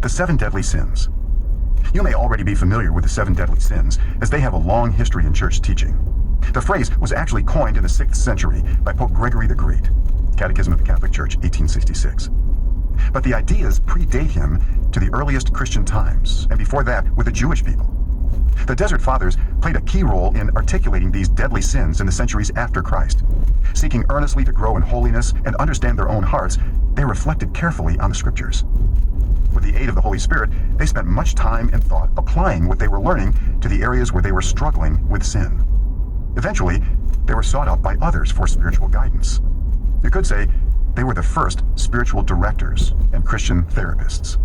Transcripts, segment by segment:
The seven deadly sins. You may already be familiar with the seven deadly sins, as they have a long history in church teaching. The phrase was actually coined in the 6th century by Pope Gregory the Great, Catechism of the Catholic Church, 1866. But the ideas predate him to the earliest Christian times, and before that with the Jewish people. The Desert Fathers played a key role in articulating these deadly sins in the centuries after Christ. Seeking earnestly to grow in holiness and understand their own hearts, they reflected carefully on the Scriptures. With the aid of the Holy Spirit, they spent much time and thought applying what they were learning to the areas where they were struggling with sin. Eventually, they were sought out by others for spiritual guidance. You could say they were the first spiritual directors and Christian therapists.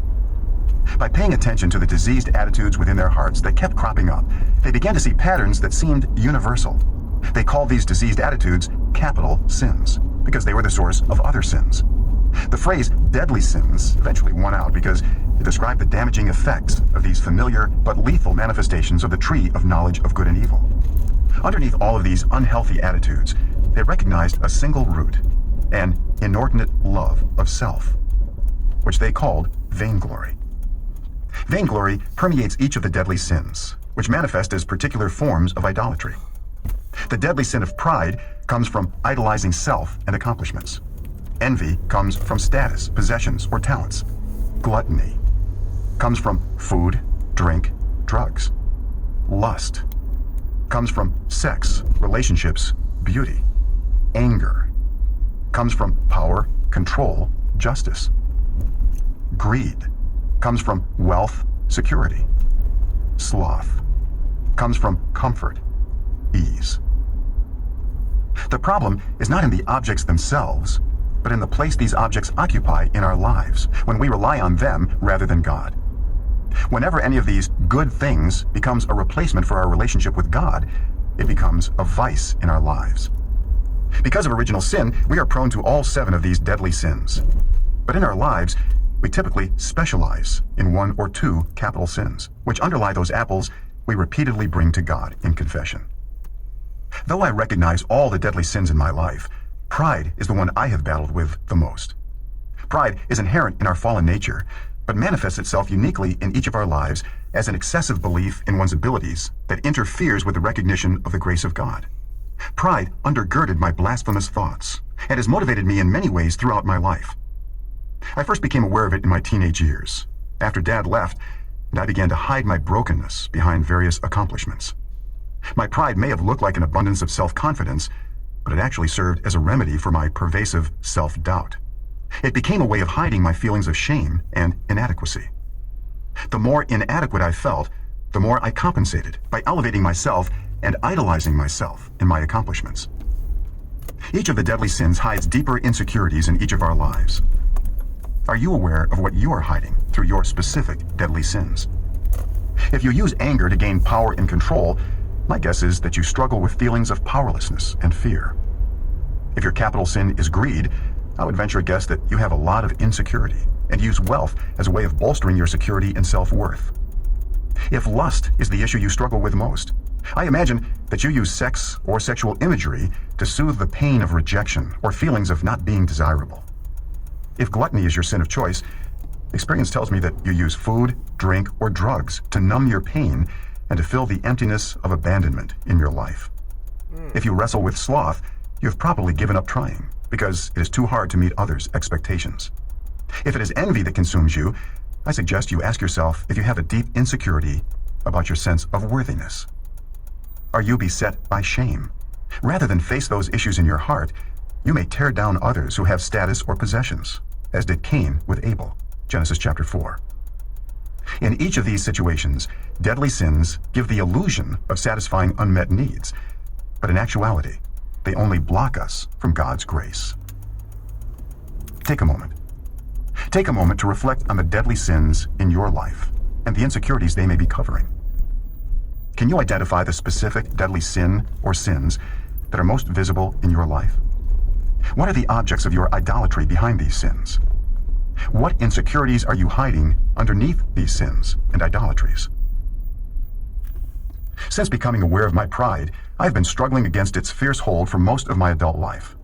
By paying attention to the diseased attitudes within their hearts that kept cropping up, they began to see patterns that seemed universal. They called these diseased attitudes capital sins, because they were the source of other sins. The phrase deadly sins eventually won out because it described the damaging effects of these familiar but lethal manifestations of the tree of knowledge of good and evil. Underneath all of these unhealthy attitudes, they recognized a single root, an inordinate love of self, which they called vainglory. Vainglory permeates each of the deadly sins, which manifest as particular forms of idolatry. The deadly sin of pride comes from idolizing self and accomplishments. Envy comes from status, possessions, or talents. Gluttony comes from food, drink, drugs. Lust comes from sex, relationships, beauty. Anger comes from power, control, justice. Greed comes from wealth, security. Sloth comes from comfort, ease. The problem is not in the objects themselves, but in the place these objects occupy in our lives, when we rely on them rather than God. Whenever any of these good things becomes a replacement for our relationship with God, it becomes a vice in our lives. Because of original sin, we are prone to all seven of these deadly sins. But in our lives, we typically specialize in one or two capital sins, which underlie those apples we repeatedly bring to God in confession. Though I recognize all the deadly sins in my life, pride is the one I have battled with the most. Pride is inherent in our fallen nature, but manifests itself uniquely in each of our lives as an excessive belief in one's abilities that interferes with the recognition of the grace of God. Pride undergirded my blasphemous thoughts and has motivated me in many ways throughout my life. I first became aware of it in my teenage years, after Dad left, and I began to hide my brokenness behind various accomplishments. My pride may have looked like an abundance of self-confidence, but it actually served as a remedy for my pervasive self-doubt. It became a way of hiding my feelings of shame and inadequacy. The more inadequate I felt, the more I compensated by elevating myself and idolizing myself in my accomplishments. Each of the deadly sins hides deeper insecurities in each of our lives. Are you aware of what you are hiding through your specific deadly sins? If you use anger to gain power and control, my guess is that you struggle with feelings of powerlessness and fear. If your capital sin is greed, I would venture a guess that you have a lot of insecurity and use wealth as a way of bolstering your security and self-worth. If lust is the issue you struggle with most, I imagine that you use sex or sexual imagery to soothe the pain of rejection or feelings of not being desirable. If gluttony is your sin of choice, experience tells me that you use food, drink, or drugs to numb your pain and to fill the emptiness of abandonment in your life. If you wrestle with sloth, you have probably given up trying because it is too hard to meet others' expectations. If it is envy that consumes you, I suggest you ask yourself if you have a deep insecurity about your sense of worthiness. Are you beset by shame? Rather than face those issues in your heart, you may tear down others who have status or possessions, as did Cain with Abel, Genesis chapter 4. In each of these situations, deadly sins give the illusion of satisfying unmet needs, but in actuality, they only block us from God's grace. Take a moment. Take a moment to reflect on the deadly sins in your life and the insecurities they may be covering. Can you identify the specific deadly sin or sins that are most visible in your life? What are the objects of your idolatry behind these sins? What insecurities are you hiding underneath these sins and idolatries? Since becoming aware of my pride, I've been struggling against its fierce hold for most of my adult life.